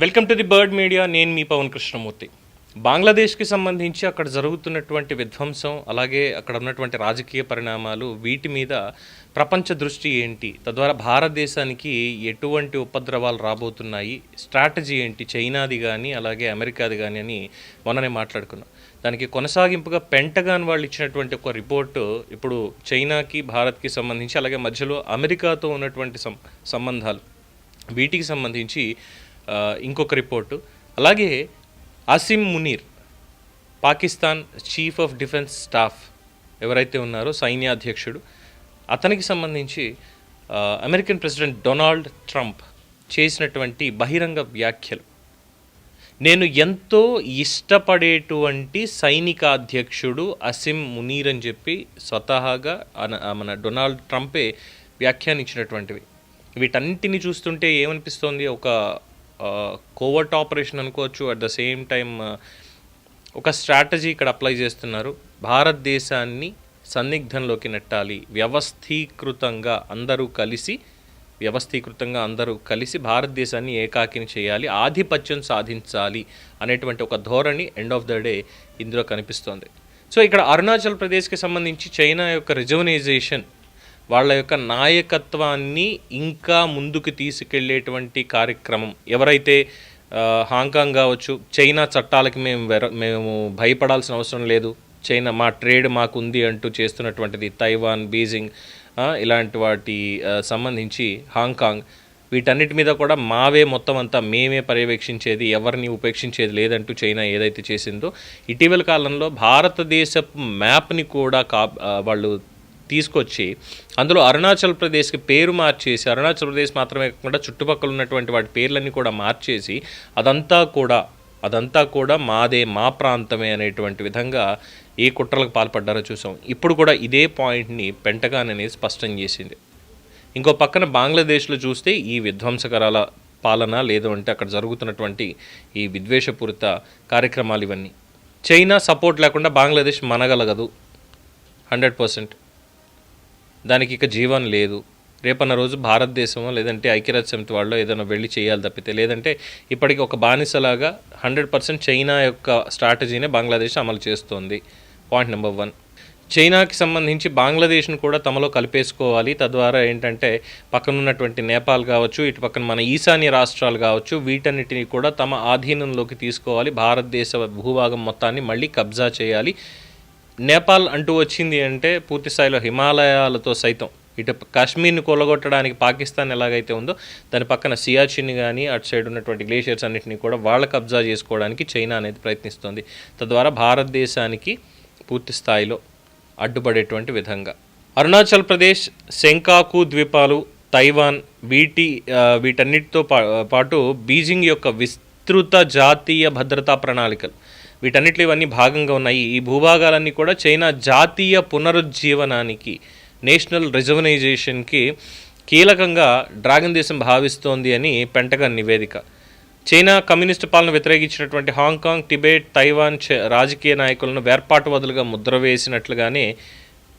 Welcome to the bird media. నేను మీ పవన్ కృష్ణమూర్తి. బంగ్లాదేశ్కి సంబంధించి అక్కడ జరుగుతున్నటువంటి విధ్వంసం, అలాగే అక్కడ ఉన్నటువంటి రాజకీయ పరిణామాలు, వీటి మీద ప్రపంచ దృష్టి ఏంటి, తద్వారా భారతదేశానికి ఎటువంటి ఉపద్రవాలు రాబోతున్నాయి, స్ట్రాటజీ ఏంటి చైనాది కానీ అలాగే అమెరికాది కానీ అని మొన్ననే మాట్లాడుకున్నాం. దానికి కొనసాగింపుగా పెంటగాన్ వాళ్ళు ఇచ్చినటువంటి ఒక రిపోర్టు ఇప్పుడు చైనాకి భారత్కి సంబంధించి, అలాగే మధ్యలో అమెరికాతో ఉన్నటువంటి సంబంధాలు, వీటికి సంబంధించి ఇంకొక రిపోర్టు. అలాగే Asim Munir, Pakistan chief of defence staff ఎవరైతే ఉన్నారో సైన్యాధ్యక్షుడు, అతనికి సంబంధించి అమెరికన్ ప్రెసిడెంట్ డొనాల్డ్ ట్రంప్ చేసినటువంటి బహిరంగ వ్యాఖ్యలు. నేను ఎంతో ఇష్టపడేటువంటి సైనికాధ్యక్షుడు అసిమ్ మునీర్ అని చెప్పి స్వతహాగా మన డొనాల్డ్ ట్రంపే వ్యాఖ్యానించినటువంటివి. వీటన్నిటిని చూస్తుంటే ఏమనిపిస్తోంది, ఒక కోవర్ట్ ఆపరేషన్ అనుకోవచ్చు, అట్ ద సేమ్ టైం ఒక స్ట్రాటజీ ఇక్కడ అప్లై చేస్తున్నారు. భారతదేశాన్ని సందిగ్ధంలోకి నెట్టాలి, వ్యవస్థీకృతంగా అందరూ కలిసి భారతదేశాన్ని ఏకాకిని చేయాలి, ఆధిపత్యం సాధించాలి అనేటువంటి ఒక ధోరణి ఎండ్ ఆఫ్ ద డే ఇందులో కనిపిస్తోంది. సో ఇక్కడ అరుణాచల్ ప్రదేశ్కి సంబంధించి చైనా యొక్క రిజర్వనైజేషన్, వాళ్ళ యొక్క నాయకత్వాన్ని ఇంకా ముందుకు తీసుకెళ్లేటువంటి కార్యక్రమం, ఎవరైతే హాంకాంగ్ కావచ్చు, చైనా చట్టాలకి మేము భయపడాల్సిన అవసరం లేదు, చైనా మా ట్రేడ్ మాకుంది అంటూ చేస్తున్నటువంటిది, తైవాన్, బీజింగ్ ఇలాంటి వాటి సంబంధించి హాంకాంగ్, వీటన్నిటి మీద కూడా మావే మొత్తం అంతా మేమే పర్యవేక్షించేది, ఎవరిని ఉపేక్షించేది లేదంటూ చైనా ఏదైతే చేసిందో, ఇటీవల కాలంలో భారతదేశపు మ్యాప్ని కూడా వాళ్ళు తీసుకొచ్చి అందులో అరుణాచల్ ప్రదేశ్కి పేరు మార్చేసి, అరుణాచల్ ప్రదేశ్ మాత్రమే కాకుండా చుట్టుపక్కల ఉన్నటువంటి వాటి పేర్లన్నీ కూడా మార్చేసి అదంతా కూడా మాదే, మా ప్రాంతమే అనేటువంటి విధంగా ఏ కుట్రలకు పాల్పడ్డారో చూసాం. ఇప్పుడు కూడా ఇదే పాయింట్ని పెంటగాన్ అనేది స్పష్టం చేసింది. ఇంకో పక్కన బంగ్లాదేశ్లో చూస్తే ఈ విధ్వంసకరాల పాలన, లేదు అంటే అక్కడ జరుగుతున్నటువంటి ఈ విద్వేషపూరిత కార్యక్రమాలు, ఇవన్నీ చైనా సపోర్ట్ లేకుండా బంగ్లాదేశ్ మనగలగదు 100%. దానికి ఇక జీవం లేదు. రేపన్న రోజు భారతదేశమో లేదంటే ఐక్యరాజ్య సమితి వాళ్ళు ఏదైనా వెళ్ళి చేయాలి తప్పితే, లేదంటే ఇప్పటికి ఒక బానిసలాగా 100% చైనా యొక్క స్ట్రాటజీనే బంగ్లాదేశ్ అమలు చేస్తోంది. Point number 1. చైనాకి సంబంధించి బంగ్లాదేశ్ను కూడా తమలో కలిపేసుకోవాలి, తద్వారా ఏంటంటే పక్కనున్నటువంటి నేపాల్ కావచ్చు, ఇటు పక్కన మన ఈశాన్య రాష్ట్రాలు కావచ్చు, వీటన్నిటిని కూడా తమ ఆధీనంలోకి తీసుకోవాలి, భారతదేశ భూభాగం మొత్తాన్ని మళ్ళీ కబ్జా చేయాలి. నేపాల్ అంటూ వచ్చింది అంటే పూర్తి స్థాయిలో హిమాలయాలతో సైతం ఇటు కాశ్మీర్ని కొల్లగొట్టడానికి పాకిస్తాన్ ఎలాగైతే ఉందో, దాని పక్కన సియాచిన్ కానీ అటు సైడ్ ఉన్నటువంటి గ్లేషియర్స్ అన్నింటినీ కూడా వాళ్ళ కబ్జా చేసుకోవడానికి చైనా అనేది ప్రయత్నిస్తుంది, తద్వారా భారతదేశానికి పూర్తి స్థాయిలో అడ్డుపడేటువంటి విధంగా. అరుణాచల్ ప్రదేశ్, సెంకాకు ద్వీపాలు, తైవాన్, వీటన్నిటితో పాటు బీజింగ్ యొక్క విస్తృత జాతీయ భద్రతా ప్రణాళికలు, వీటన్నిటిలో ఇవన్నీ భాగంగా ఉన్నాయి. ఈ భూభాగాలన్నీ కూడా చైనా జాతీయ పునరుజ్జీవనానికి, నేషనల్ రిజర్వనైజేషన్కి కీలకంగా డ్రాగన్ దేశం భావిస్తోంది అని పెంటగాన్ నివేదిక. చైనా కమ్యూనిస్టు పాలన వ్యతిరేకించినటువంటి హాంకాంగ్, టిబెట్, తైవాన్ రాజకీయ నాయకులను వేర్పాటువాదులుగా ముద్ర వేసినట్లుగానే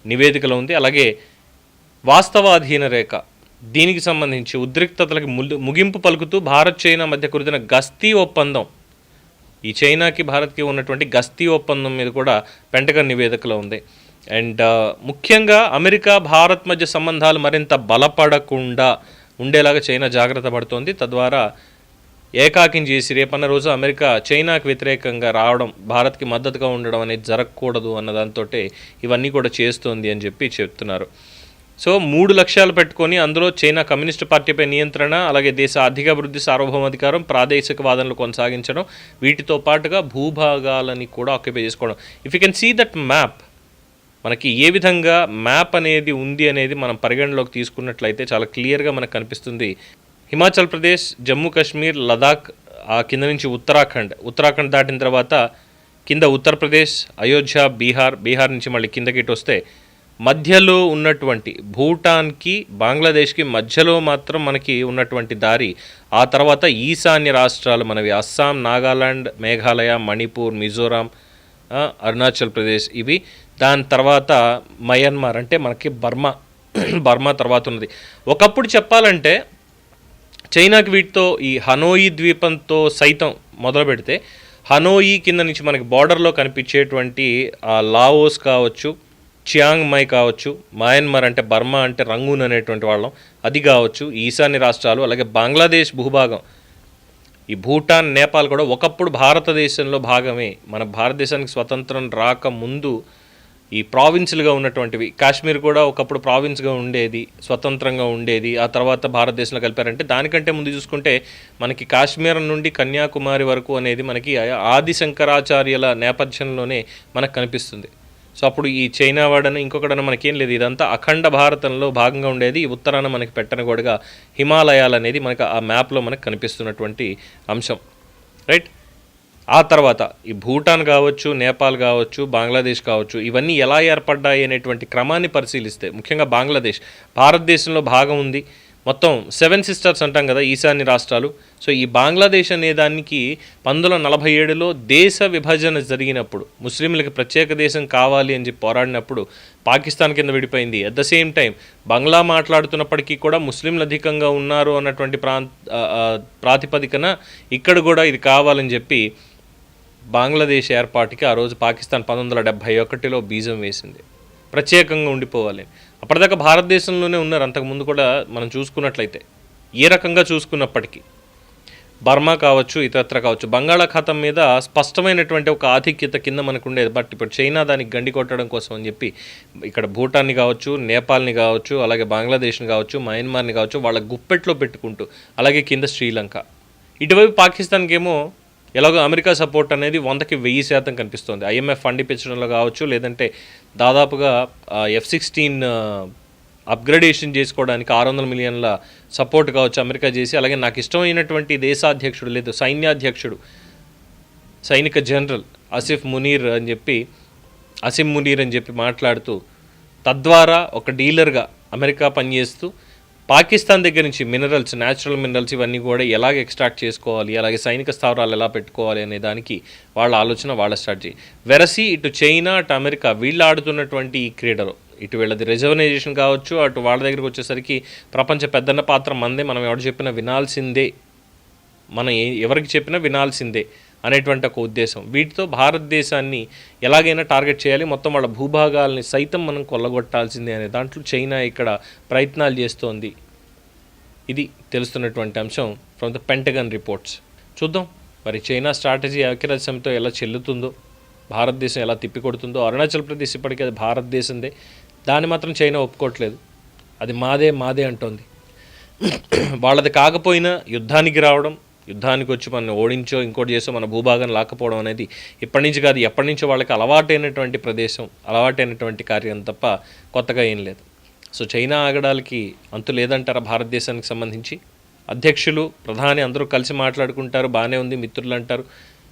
నివేదికలో ఉంది. అలాగే వాస్తవాధీన రేఖ, దీనికి సంబంధించి ఉద్రిక్తతలకు ముగింపు పలుకుతూ భారత్ చైనా మధ్య కుదిరిన గస్తీ ఒప్పందం, ఈ చైనాకి భారత్కి ఉన్నటువంటి గస్తీ ఒప్పందం మీద కూడా పెంటగాన్ నివేదికలో ఉంది. అండ్ ముఖ్యంగా అమెరికా భారత్ మధ్య సంబంధాలు మరింత బలపడకుండా ఉండేలాగా చైనా జాగ్రత్త పడుతోంది, తద్వారా ఏకాకిం చేసి రేపన్న రోజు అమెరికా చైనాకు వ్యతిరేకంగా రావడం, భారత్కి మద్దతుగా ఉండడం అనేది జరగకూడదు అన్న దాంతో ఇవన్నీ కూడా చేస్తోంది అని చెప్పి చెప్తున్నారు. సో 3 లక్ష్యాలు పెట్టుకొని అందులో చైనా కమ్యూనిస్టు పార్టీపై నియంత్రణ, అలాగే దేశ ఆర్థికాభివృద్ధి, సార్వభౌమాధికారం, ప్రాదేశిక వాదనలు కొనసాగించడం, వీటితో పాటుగా భూభాగాలని కూడా ఆక్యుపై చేసుకోవడం. If you can see that map, మనకి ఏ విధంగా మ్యాప్ అనేది ఉంది అనేది మనం పరిగణలోకి తీసుకున్నట్లయితే చాలా క్లియర్గా మనకు కనిపిస్తుంది. హిమాచల్ ప్రదేశ్, జమ్మూ కాశ్మీర్, లదాఖ్, ఆ కింద నుంచి ఉత్తరాఖండ్ దాటిన తర్వాత కింద ఉత్తరప్రదేశ్, అయోధ్య, బీహార్ నుంచి మళ్ళీ కిందకి వస్తే మధ్యలో ఉన్నటువంటి భూటాన్కి, బంగ్లాదేశ్కి మధ్యలో మాత్రం మనకి ఉన్నటువంటి దారి, ఆ తర్వాత ఈశాన్య రాష్ట్రాలు మనవి అస్సాం, నాగాలాండ్, మేఘాలయ, మణిపూర్, మిజోరాం, అరుణాచల్ ప్రదేశ్, ఇవి. దాని తర్వాత మయన్మార్, అంటే మనకి బర్మా తర్వాత ఉన్నది. ఒకప్పుడు చెప్పాలంటే చైనాకి వీటితో ఈ హనోయి ద్వీపంతో సైతం మొదలు పెడితే హనోయి కింద నుంచి మనకి బార్డర్లో కనిపించేటువంటి లావోస్ కావచ్చు, చియాంగ్ మై కావచ్చు, మయన్మార్ అంటే బర్మా అంటే రంగూన్ అనేటువంటి వాళ్ళం, అది కావచ్చు, ఈశాన్య రాష్ట్రాలు, అలాగే బంగ్లాదేశ్ భూభాగం, ఈ భూటాన్, నేపాల్ కూడా ఒకప్పుడు భారతదేశంలో భాగమే. మన భారతదేశానికి స్వతంత్రం రాకముందు ఈ ప్రావిన్స్లుగా ఉన్నటువంటివి, కాశ్మీర్ కూడా ఒకప్పుడు ప్రావిన్స్గా ఉండేది, స్వతంత్రంగా ఉండేది. ఆ తర్వాత భారతదేశంలో కలిపారంటే దానికంటే ముందు చూసుకుంటే మనకి కాశ్మీర్ నుండి కన్యాకుమారి వరకు అనేది మనకి ఆది శంకరాచార్యుల నేపథ్యంలోనే మనకు కనిపిస్తుంది. సో అప్పుడు ఈ చైనా వాడని ఇంకొకడన మనకేం లేదు, ఇదంతా అఖండ భారతంలో భాగంగా ఉండేది. ఉత్తరాన మనకి పెట్టని గోడగా హిమాలయాలు అనేది మనకు ఆ మ్యాప్లో మనకు కనిపిస్తున్నటువంటి అంశం, రైట్. ఆ తర్వాత ఈ భూటాన్ కావచ్చు, నేపాల్ కావచ్చు, బంగ్లాదేశ్ కావచ్చు, ఇవన్నీ ఎలా ఏర్పడ్డాయి అనేటువంటి క్రమాన్ని పరిశీలిస్తే ముఖ్యంగా బంగ్లాదేశ్ భారతదేశంలో భాగం ఉంది. మొత్తం 7 సిస్టర్స్ అంటాం కదా ఈశాన్య రాష్ట్రాలు. సో ఈ బంగ్లాదేశ్ అనే దానికి 1947లో దేశ విభజన జరిగినప్పుడు, ముస్లింలకి ప్రత్యేక దేశం కావాలి అని చెప్పి పోరాడినప్పుడు పాకిస్తాన్ కింద విడిపోయింది. అట్ ద సేమ్ టైం బంగ్లా మాట్లాడుతున్నప్పటికీ కూడా ముస్లింలు అధికంగా ఉన్నారు అన్నటువంటి ప్రాతిపదికన ఇక్కడ కూడా ఇది కావాలని చెప్పి బంగ్లాదేశ్ ఏర్పాటుకి ఆ రోజు పాకిస్తాన్ 1971లో బీజం వేసింది, ప్రత్యేకంగా ఉండిపోవాలి. అప్పటిదాకా భారతదేశంలోనే ఉన్నారు అంతకుముందు కూడా మనం చూసుకున్నట్లయితే. ఏ రకంగా చూసుకున్నప్పటికీ బర్మా కావచ్చు, ఇతరత్ర కావచ్చు, బంగాళాఖాతం మీద స్పష్టమైనటువంటి ఒక ఆధిక్యత కింద మనకు ఉండేది. బట్ ఇప్పుడు చైనా దానికి గండి కొట్టడం కోసం అని చెప్పి ఇక్కడ భూటాన్ని కావచ్చు, నేపాల్ని కావచ్చు, అలాగే బంగ్లాదేశ్ని కావచ్చు, మయన్మార్ని కావచ్చు వాళ్ళ గుప్పెట్లో పెట్టుకుంటూ, అలాగే కింద శ్రీలంక, ఇటువైపు పాకిస్తాన్కి ఏమో ఎలాగో అమెరికా సపోర్ట్ అనేది 100కి 1000% కనిపిస్తుంది. IMF ఫండ్ ఇప్పించడంలో కావచ్చు, లేదంటే దాదాపుగా F-16 అప్గ్రేడేషన్ చేసుకోవడానికి 600 మిలియన్ల సపోర్ట్ కావచ్చు అమెరికా చేసి, అలాగే నాకు ఇష్టమైనటువంటి దేశాధ్యక్షుడు లేదు సైన్యాధ్యక్షుడు సైనిక జనరల్ అసిమ్ మునీర్ అని చెప్పి మాట్లాడుతూ, తద్వారా ఒక డీలర్గా అమెరికా పనిచేస్తూ పాకిస్తాన్ దగ్గర నుంచి మినరల్స్, న్యాచురల్ మినరల్స్ ఇవన్నీ కూడా ఎలాగ ఎక్స్ట్రాక్ట్ చేసుకోవాలి, అలాగే సైనిక స్థావరాలు ఎలా పెట్టుకోవాలి అనే దానికి వాళ్ళ ఆలోచన, వాళ్ళ స్ట్రాటజీ. వెరసి ఇటు చైనా, అటు అమెరికా వీళ్ళు ఆడుతున్నటువంటి ఈ క్రీడలో ఇటు వీళ్ళది రిజర్వనైజేషన్ కావచ్చు, అటు వాళ్ళ దగ్గరికి వచ్చేసరికి ప్రపంచ పెద్దన్న పాత్ర మందే, మనం ఎవరు చెప్పినా వినాల్సిందే, మనం ఎవరికి చెప్పినా వినాల్సిందే అనేటువంటి ఒక ఉద్దేశం. వీటితో భారతదేశాన్ని ఎలాగైనా టార్గెట్ చేయాలి, మొత్తం వాళ్ళ భూభాగాల్ని సైతం మనం కొల్లగొట్టాల్సిందే అనే దాంట్లో చైనా ఇక్కడ ప్రయత్నాలు చేస్తోంది. ఇది తెలుస్తున్నటువంటి అంశం ఫ్రమ్ ద పెంటగన్ రిపోర్ట్స్. చూద్దాం మరి చైనా స్ట్రాటజీ ఐక్యరాజ్యసమితితో ఎలా చెల్లుతుందో, భారతదేశం ఎలా తిప్పికొడుతుందో. అరుణాచల్ ప్రదేశ్ ఇప్పటికీ అది భారతదేశందే, దాన్ని మాత్రం చైనా ఒప్పుకోవట్లేదు, అది మాదే అంటోంది. వాళ్ళది కాకపోయినా యుద్ధానికి రావడం, యుద్ధానికి వచ్చి మనం ఓడించో ఇంకోటి చేసో మన భూభాగం లాక్కపోవడం అనేది ఇప్పటి నుంచి కాదు, ఎప్పటి నుంచో వాళ్ళకి అలవాటైనటువంటి ప్రదేశం, అలవాటైనటువంటి కార్యం తప్ప కొత్తగా ఏం లేదు. సో చైనా ఆగడాలకి అంతు లేదంటారా భారతదేశానికి సంబంధించి? అధ్యక్షులు, ప్రధాని అందరూ కలిసి మాట్లాడుకుంటారు, బాగానే ఉంది, మిత్రులు అంటారు.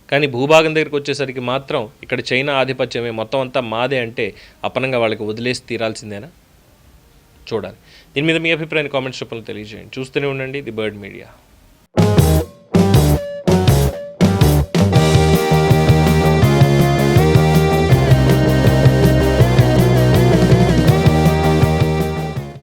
కానీ భూభాగం దగ్గరికి వచ్చేసరికి మాత్రం ఇక్కడ చైనా ఆధిపత్యమే, మొత్తం అంతా మాదే అంటే అపనంగా వాళ్ళకి వదిలేసి తీరాల్సిందేనా? చూడాలి. దీని మీద మీ అభిప్రాయాన్ని కామెంట్స్ రూపంలో తెలియజేయండి. చూస్తూనే ఉండండి ది బర్డ్ మీడియా.